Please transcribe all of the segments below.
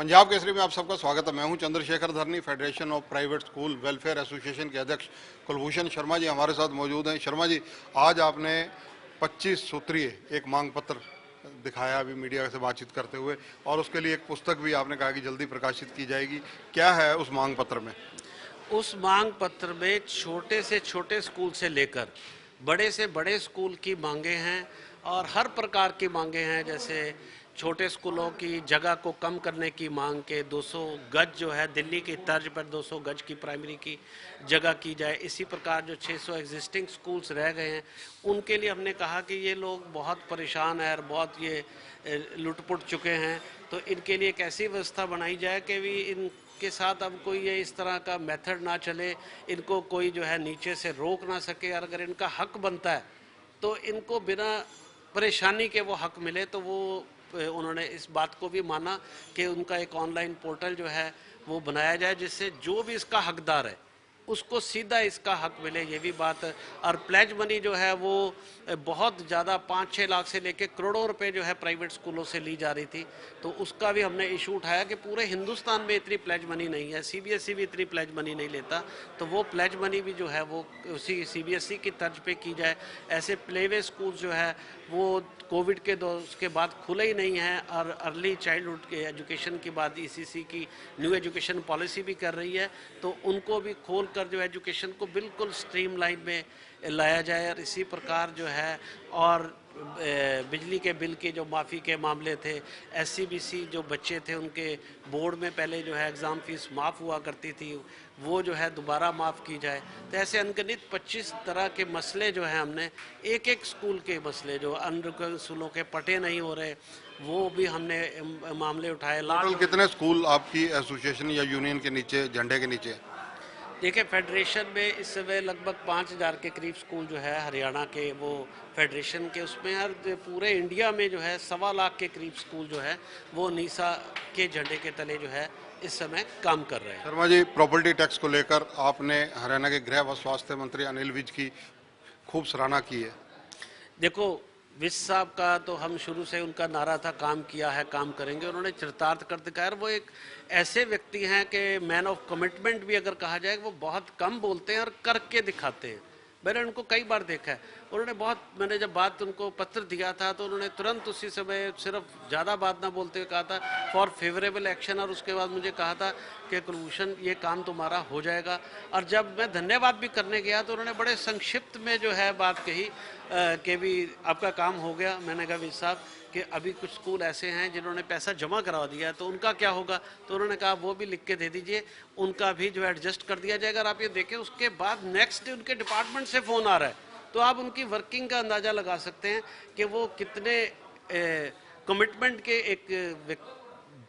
पंजाब केसरी में आप सबका स्वागत है। मैं हूं Chandrashekhar Dharni, Federation of Private School Welfare Association के अध्यक्ष कुलभूषण शर्मा जी हमारे साथ मौजूद हैं। शर्मा जी, आज आपने 25 सूत्रीय एक मांग पत्र दिखाया अभी मीडिया से बातचीत करते हुए, और उसके लिए एक पुस्तक भी आपने कहा कि जल्दी प्रकाशित की जाएगी। क्या है उस मांग पत्र में? उस मांग पत्र में छोटे से छोटे स्कूल से लेकर बड़े से बड़े स्कूल की मांगे हैं और हर प्रकार की मांगे हैं। जैसे छोटे स्कूलों की जगह को कम करने की मांग के 200 गज जो है दिल्ली की तर्ज पर 200 गज की प्राइमरी की जगह की जाए। इसी प्रकार जो 600 एग्जिस्टिंग स्कूल्स रह गए हैं उनके लिए हमने कहा कि ये लोग बहुत परेशान हैं और बहुत ये लुटपुट चुके हैं, तो इनके लिए एक ऐसी व्यवस्था बनाई जाए कि भी इन के साथ अब कोई ये इस तरह का मेथड ना चले, इनको कोई जो है नीचे से रोक ना सके। और अगर इनका हक बनता है तो इनको बिना परेशानी के वो हक मिले। तो वो उन्होंने इस बात को भी माना कि उनका एक ऑनलाइन पोर्टल जो है वो बनाया जाए जिससे जो भी इसका हकदार है उसको सीधा इसका हक मिले, ये भी बात है। और प्लेज मनी जो है वो बहुत ज़्यादा 5-6 लाख से लेके करोड़ों रुपए जो है प्राइवेट स्कूलों से ली जा रही थी, तो उसका भी हमने इशू उठाया कि पूरे हिंदुस्तान में इतनी प्लेज मनी नहीं है, सीबीएसई भी इतनी प्लेज मनी नहीं लेता, तो वो प्लेज मनी भी जो है वो उसी सीबीएसई की तर्ज पे की जाए। ऐसे प्लेवे स्कूल जो है वो कोविड के दौर के बाद खुले ही नहीं हैं और अर्ली चाइल्डहुड के एजुकेशन के बाद ईसीसी की न्यू एजुकेशन पॉलिसी भी कर रही है, तो उनको भी खोल कर जो एजुकेशन को बिल्कुल स्ट्रीमलाइन में लाया जाए। और इसी प्रकार जो है और बिजली के बिल के जो माफ़ी के मामले थे, एससीबीसी जो बच्चे थे उनके बोर्ड में पहले जो है एग्ज़ाम फीस माफ़ हुआ करती थी, वो जो है दोबारा माफ़ की जाए। तो ऐसे अनगिनत 25 तरह के मसले जो हैं हमने एक एक स्कूल के मसले जो अनरिकॉग्नाइज्ड स्कूलों के पटे नहीं हो रहे वो भी हमने मामले उठाए। टोटल कितने स्कूल आपकी एसोसिएशन या यूनियन के नीचे, झंडे के नीचे? देखिए, फेडरेशन में इस समय लगभग 5000 के करीब स्कूल जो है हरियाणा के वो फेडरेशन के उसमें, और पूरे इंडिया में जो है 1.25 लाख के करीब स्कूल जो है वो नीसा के झंडे के तले जो है इस समय काम कर रहे हैं। शर्मा जी, प्रॉपर्टी टैक्स को लेकर आपने हरियाणा के गृह व स्वास्थ्य मंत्री अनिल विज की खूब सराहना की है। देखो, विज साहब का तो हम शुरू से उनका नारा था काम किया है काम करेंगे, उन्होंने चरितार्थ कर दिखाया। वो एक ऐसे व्यक्ति हैं कि मैन ऑफ कमिटमेंट भी अगर कहा जाए, वो बहुत कम बोलते हैं और करके दिखाते हैं। मैंने उनको कई बार देखा है, उन्होंने मैंने जब बात उनको पत्र दिया था तो उन्होंने तुरंत उसी समय सिर्फ ज़्यादा बात ना बोलते हुए कहा था फॉर फेवरेबल एक्शन, और उसके बाद मुझे कहा था कि कुलभूषण ये काम तुम्हारा हो जाएगा। और जब मैं धन्यवाद भी करने गया तो उन्होंने बड़े संक्षिप्त में जो है बात कही कि भी आपका काम हो गया। मैंने कहा विज साहब कि अभी कुछ स्कूल ऐसे हैं जिन्होंने पैसा जमा करवा दिया है तो उनका क्या होगा, तो उन्होंने कहा वो भी लिख के दे दीजिए, उनका भी जो एडजस्ट कर दिया जाएगा। और आप ये देखें उसके बाद नेक्स्ट डे उनके डिपार्टमेंट से फ़ोन आ रहा है, तो आप उनकी वर्किंग का अंदाज़ा लगा सकते हैं कि वो कितने कमिटमेंट के एक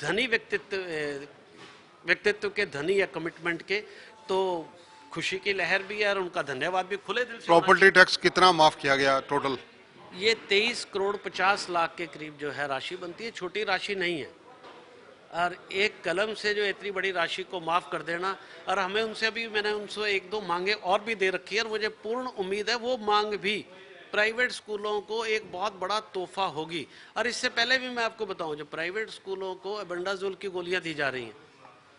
धनी व्यक्तित्व के धनी या कमिटमेंट के, तो खुशी की लहर भी है और उनका धन्यवाद भी खुले दिल से। प्रॉपर्टी टैक्स कितना माफ किया गया टोटल? ये 23 करोड़ 50 लाख के करीब जो है राशि बनती है, छोटी राशि नहीं है। और एक कलम से जो इतनी बड़ी राशि को माफ़ कर देना, और हमें उनसे अभी मैंने उनसे 1-2 मांगे और भी दे रखी है और मुझे पूर्ण उम्मीद है वो मांग भी प्राइवेट स्कूलों को एक बहुत बड़ा तोहफा होगी। और इससे पहले भी मैं आपको बताऊं, जो प्राइवेट स्कूलों को एबेंडाजोल की गोलियां दी जा रही हैं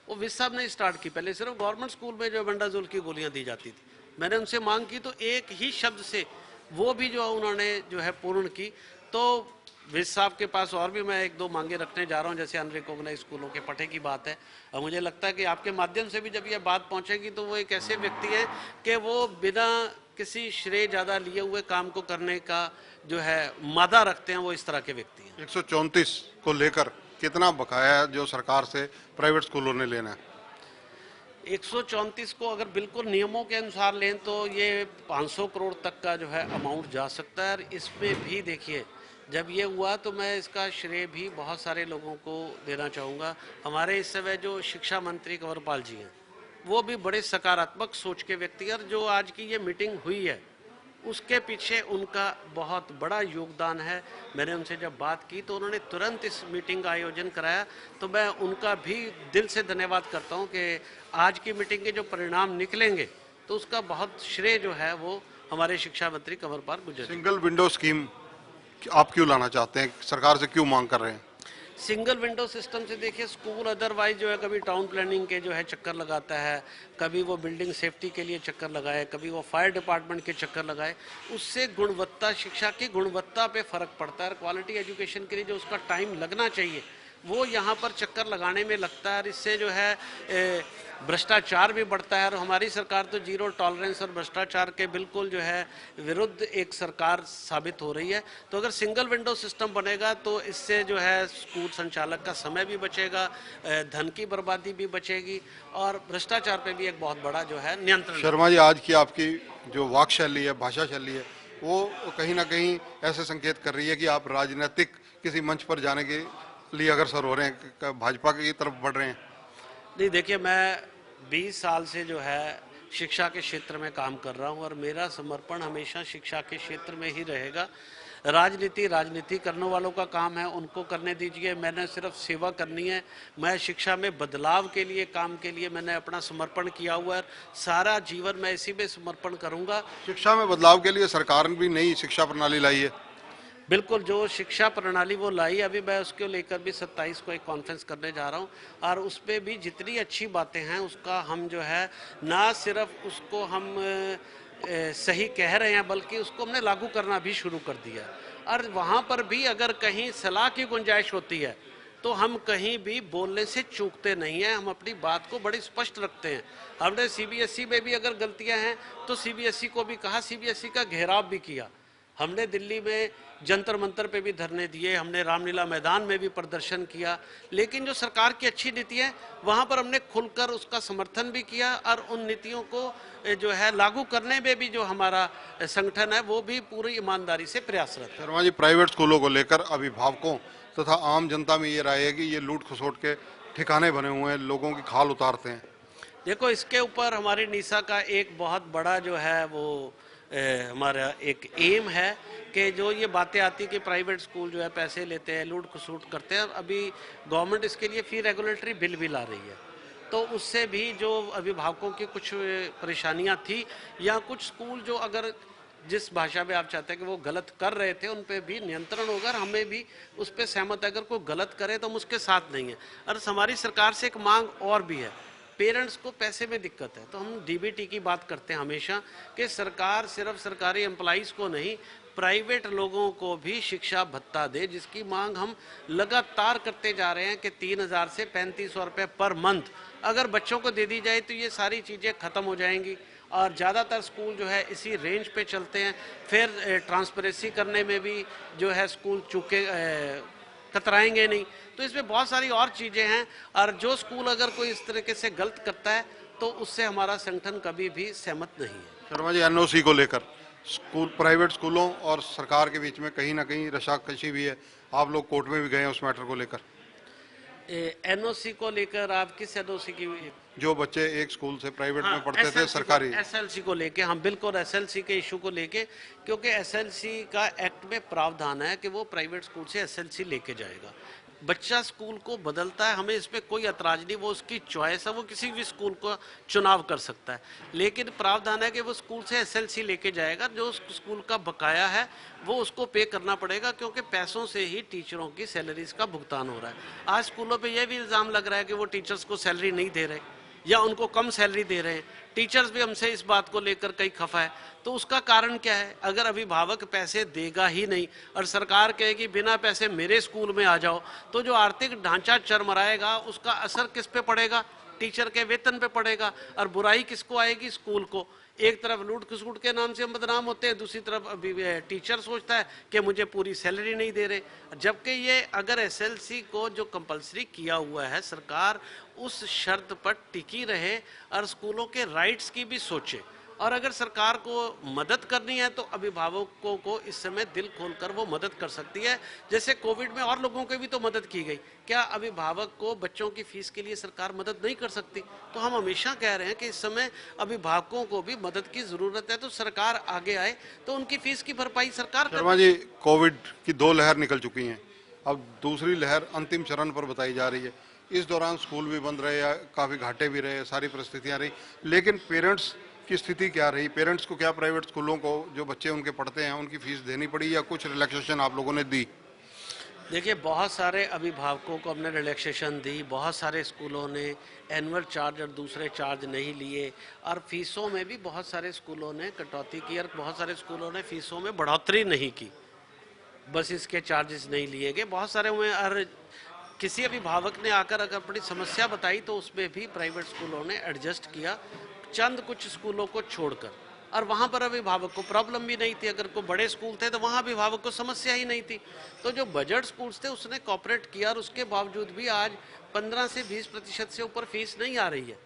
वो विज साहब ने स्टार्ट की। पहले सिर्फ गवर्नमेंट स्कूल में जो एबेंडाजोल की गोलियां दी जाती थी, मैंने उनसे मांग की तो एक ही शब्द से वो भी जो उन्होंने जो है पूर्ण की। तो विज साहब के पास और भी मैं 1-2 मांगे रखने जा रहा हूं, जैसे अनरिकॉग्नाइज्ड स्कूलों के पटे की बात है। और मुझे लगता है कि आपके माध्यम से भी जब ये बात पहुंचेगी तो वो एक ऐसे व्यक्ति हैं कि वो बिना किसी श्रेय ज़्यादा लिए हुए काम को करने का जो है मादा रखते हैं, वो इस तरह के व्यक्ति हैं। 134 को लेकर कितना बकाया है जो सरकार से प्राइवेट स्कूलों ने लेना है? 134 को अगर बिल्कुल नियमों के अनुसार लें तो ये 500 करोड़ तक का जो है अमाउंट जा सकता है। और इसमें भी देखिए, जब ये हुआ तो मैं इसका श्रेय भी बहुत सारे लोगों को देना चाहूँगा। हमारे इस समय जो शिक्षा मंत्री कंवरपाल जी हैं वो भी बड़े सकारात्मक सोच के व्यक्ति हैं, और जो आज की ये मीटिंग हुई है उसके पीछे उनका बहुत बड़ा योगदान है। मैंने उनसे जब बात की तो उन्होंने तुरंत इस मीटिंग का आयोजन कराया, तो मैं उनका भी दिल से धन्यवाद करता हूं कि आज की मीटिंग के जो परिणाम निकलेंगे तो उसका बहुत श्रेय जो है वो हमारे शिक्षा मंत्री Kanwarpal Gurjar. Single window scheme आप क्यों लाना चाहते हैं, सरकार से क्यों मांग कर रहे हैं? सिंगल विंडो सिस्टम से देखिए स्कूल अदरवाइज जो है कभी टाउन प्लानिंग के जो है चक्कर लगाता है, कभी वो बिल्डिंग सेफ्टी के लिए चक्कर लगाए, कभी वो फायर डिपार्टमेंट के चक्कर लगाए। उससे गुणवत्ता, शिक्षा की गुणवत्ता पे फर्क पड़ता है। क्वालिटी एजुकेशन के लिए जो उसका टाइम लगना चाहिए वो यहाँ पर चक्कर लगाने में लगता है, और इससे जो है भ्रष्टाचार भी बढ़ता है। और हमारी सरकार तो जीरो टॉलरेंस और भ्रष्टाचार के बिल्कुल जो है विरुद्ध एक सरकार साबित हो रही है। तो अगर सिंगल विंडो सिस्टम बनेगा तो इससे जो है स्कूल संचालक का समय भी बचेगा, धन की बर्बादी भी बचेगी, और भ्रष्टाचार पे भी एक बहुत बड़ा जो है नियंत्रण। शर्मा जी, आज की आपकी जो वाक शैली है, भाषा शैली है, वो कहीं ना कहीं ऐसे संकेत कर रही है कि आप राजनीतिक किसी मंच पर जाने के लिए अग्रसर हो रहे हैं, भाजपा की तरफ बढ़ रहे हैं। नहीं, देखिए, मैं 20 साल से जो है शिक्षा के क्षेत्र में काम कर रहा हूँ और मेरा समर्पण हमेशा शिक्षा के क्षेत्र में ही रहेगा। राजनीति करने वालों का काम है, उनको करने दीजिए। मैंने सिर्फ सेवा करनी है। मैं शिक्षा में बदलाव के लिए, काम के लिए मैंने अपना समर्पण किया हुआ है। सारा जीवन मैं इसी में समर्पण करूँगा। शिक्षा में बदलाव के लिए सरकार ने भी नई शिक्षा प्रणाली लाई है। बिल्कुल, जो शिक्षा प्रणाली वो लाई, अभी मैं उसको लेकर भी 27 को एक कॉन्फ्रेंस करने जा रहा हूँ, और उस पर भी जितनी अच्छी बातें हैं उसका हम जो है ना सिर्फ उसको हम सही कह रहे हैं, बल्कि उसको हमने लागू करना भी शुरू कर दिया। और वहाँ पर भी अगर कहीं सलाह की गुंजाइश होती है तो हम कहीं भी बोलने से चूकते नहीं हैं, हम अपनी बात को बड़ी स्पष्ट रखते हैं। हमने सीबीएसई में भी अगर गलतियां हैं तो सीबीएसई को भी कहा, सीबीएसई का घेराव भी किया। हमने दिल्ली में जंतर मंतर पे भी धरने दिए, हमने रामलीला मैदान में भी प्रदर्शन किया, लेकिन जो सरकार की अच्छी नीति है वहाँ पर हमने खुलकर उसका समर्थन भी किया, और उन नीतियों को जो है लागू करने में भी जो हमारा संगठन है वो भी पूरी ईमानदारी से प्रयासरत है। शर्मा जी, प्राइवेट स्कूलों को लेकर अभिभावकों तथा आम जनता में ये राय है कि ये लूट खसोट के ठिकाने बने हुए हैं, लोगों की खाल उतारते हैं। देखो, इसके ऊपर हमारी निसा का एक बहुत बड़ा जो है वो हमारा एक एम है कि जो ये बातें आती कि प्राइवेट स्कूल जो है पैसे लेते हैं, लूट खसूट करते हैं। अभी गवर्नमेंट इसके लिए फी रेगुलेटरी बिल भी ला रही है, तो उससे भी जो अभिभावकों की कुछ परेशानियां थी, या कुछ स्कूल जो अगर जिस भाषा में आप चाहते हैं कि वो गलत कर रहे थे, उन पे भी नियंत्रण होगा। हमें भी उस पर सहमत है, अगर कोई गलत करे तो हम उसके साथ नहीं है। और हमारी सरकार से एक मांग और भी है, पेरेंट्स को पैसे में दिक्कत है, तो हम डीबीटी की बात करते हैं हमेशा कि सरकार सिर्फ सरकारी एम्प्लॉइज को नहीं, प्राइवेट लोगों को भी शिक्षा भत्ता दे, जिसकी मांग हम लगातार करते जा रहे हैं कि 3000 से 3500 रुपये पर मंथ अगर बच्चों को दे दी जाए तो ये सारी चीज़ें ख़त्म हो जाएंगी। और ज़्यादातर स्कूल जो है इसी रेंज पे चलते हैं। फिर ट्रांसपेरेंसी करने में भी जो है स्कूल चूके कतराएंगे नहीं। तो इसमें बहुत सारी और चीज़ें हैं, और जो स्कूल अगर कोई इस तरीके से गलत करता है तो उससे हमारा संगठन कभी भी सहमत नहीं है। शर्मा जी, एनओसी को लेकर स्कूल, प्राइवेट स्कूलों और सरकार के बीच में कहीं ना कहीं रशाकशी भी है, आप लोग कोर्ट में भी गए हैं उस मैटर को लेकर। एनओसी को लेकर आप किस एनओसी की? जो बच्चे एक स्कूल से प्राइवेट में पढ़ते थे, सरकारी एसएलसी को लेके, हम बिल्कुल एसएलसी के इशू को लेके, क्योंकि एसएलसी का एक्ट में प्रावधान है कि वो प्राइवेट स्कूल से एसएलसी लेके जाएगा। बच्चा स्कूल को बदलता है, हमें इसमें कोई एतराज नहीं, वो उसकी चॉइस है, वो किसी भी स्कूल को चुनाव कर सकता है। लेकिन प्रावधान है कि वो स्कूल से एसएलसी लेके जाएगा, जो उस स्कूल का बकाया है वो उसको पे करना पड़ेगा, क्योंकि पैसों से ही टीचरों की सैलरीज का भुगतान हो रहा है। आज स्कूलों पे ये भी इल्ज़ाम लग रहा है कि वो टीचर्स को सैलरी नहीं दे रहे या उनको कम सैलरी दे रहे हैं। टीचर्स भी हमसे इस बात को लेकर कई खफा है। तो उसका कारण क्या है? अगर अभिभावक पैसे देगा ही नहीं और सरकार कहेगी बिना पैसे मेरे स्कूल में आ जाओ, तो जो आर्थिक ढांचा चरमराएगा उसका असर किस पे पड़ेगा? टीचर के वेतन पे पड़ेगा। और बुराई किसको आएगी? स्कूल को। एक तरफ लूट खसूट के नाम से हम बदनाम होते हैं, दूसरी तरफ अभी टीचर सोचता है कि मुझे पूरी सैलरी नहीं दे रहे। जबकि ये अगर एसएलसी को जो कंपलसरी किया हुआ है, सरकार उस शर्त पर टिकी रहे और स्कूलों के राइट्स की भी सोचे। और अगर सरकार को मदद करनी है तो अभिभावकों को इस समय दिल खोलकर वो मदद कर सकती है। जैसे कोविड में और लोगों की भी तो मदद की गई, क्या अभिभावक को बच्चों की फीस के लिए सरकार मदद नहीं कर सकती? तो हम हमेशा कह रहे हैं कि इस समय अभिभावकों को भी मदद की जरूरत है, तो सरकार आगे आए तो उनकी फीस की भरपाई सरकार करे। शर्मा जी, कोविड की 2 लहर निकल चुकी हैं, अब दूसरी लहर अंतिम चरण पर बताई जा रही है। इस दौरान स्कूल भी बंद रहे, या काफ़ी घाटे भी रहे, सारी परिस्थितियाँ रही, लेकिन पेरेंट्स की स्थिति क्या रही? पेरेंट्स को क्या प्राइवेट स्कूलों को जो बच्चे उनके पढ़ते हैं उनकी फीस देनी पड़ी, या कुछ रिलैक्सेशन आप लोगों ने दी? देखिए, बहुत सारे अभिभावकों को हमने रिलैक्सेशन दी, बहुत सारे स्कूलों ने एनुअल चार्ज और दूसरे चार्ज नहीं लिए, और फीसों में भी बहुत सारे स्कूलों ने कटौती की और बहुत सारे स्कूलों ने फीसों में बढ़ोतरी नहीं की, बस इसके चार्जेस नहीं लिए गए। बहुत सारे हुए, और किसी अभिभावक ने आकर अगर अपनी समस्या बताई तो उसमें भी प्राइवेट स्कूलों ने एडजस्ट किया, चंद कुछ स्कूलों को छोड़कर, और वहाँ पर अभिभावक को प्रॉब्लम भी नहीं थी। अगर कोई बड़े स्कूल थे तो वहाँ अभिभावक को समस्या ही नहीं थी। तो जो बजट स्कूल्स थे उसने कॉपरेट किया, और उसके बावजूद भी आज 15 से 20% से ऊपर फीस नहीं आ रही है।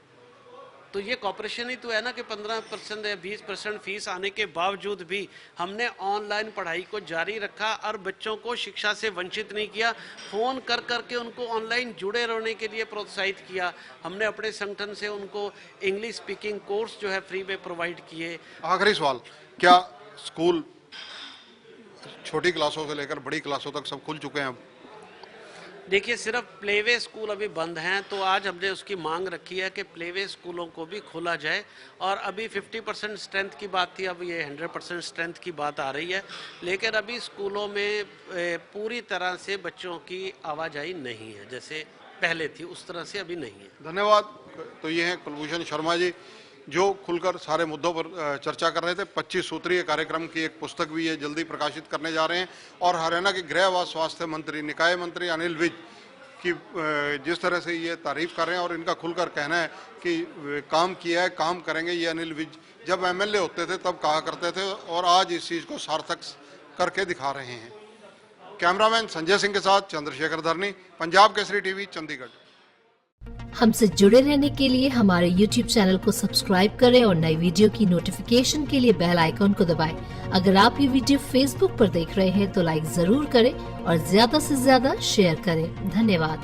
तो ये कॉपरेशन ही तो है ना कि 15% या 20% फीस आने के बावजूद भी हमने ऑनलाइन पढ़ाई को जारी रखा और बच्चों को शिक्षा से वंचित नहीं किया। फ़ोन कर करके उनको ऑनलाइन जुड़े रहने के लिए प्रोत्साहित किया। हमने अपने संगठन से उनको इंग्लिश स्पीकिंग कोर्स जो है फ्री में प्रोवाइड किए। आखिरी सवाल, क्या स्कूल छोटी क्लासों से लेकर बड़ी क्लासों तक सब खुल चुके हैं अब? देखिए, सिर्फ प्लेवे स्कूल अभी बंद हैं, तो आज हमने उसकी मांग रखी है कि प्लेवे स्कूलों को भी खोला जाए। और अभी 50% स्ट्रेंथ की बात थी, अब ये 100% स्ट्रेंथ की बात आ रही है, लेकिन अभी स्कूलों में पूरी तरह से बच्चों की आवाजाही नहीं है, जैसे पहले थी उस तरह से अभी नहीं है। धन्यवाद। तो ये हैं कुलभूषण शर्मा जी, जो खुलकर सारे मुद्दों पर चर्चा कर रहे थे। 25 सूत्रीय कार्यक्रम की एक पुस्तक भी ये जल्दी प्रकाशित करने जा रहे हैं। और हरियाणा के गृह व स्वास्थ्य मंत्री, निकाय मंत्री अनिल विज की जिस तरह से ये तारीफ कर रहे हैं और इनका खुलकर कहना है कि काम किया है, काम करेंगे, ये अनिल विज जब एमएलए होते थे तब कहा करते थे, और आज इस चीज़ को सार्थक करके दिखा रहे हैं। कैमरामैन संजय सिंह के साथ चंद्रशेखर धरनी, पंजाब केसरी टीवी, चंडीगढ़। हमसे जुड़े रहने के लिए हमारे YouTube चैनल को सब्सक्राइब करें और नई वीडियो की नोटिफिकेशन के लिए बेल आइकॉन को दबाएं। अगर आप ये वीडियो Facebook पर देख रहे हैं तो लाइक जरूर करें और ज्यादा से ज्यादा शेयर करें। धन्यवाद।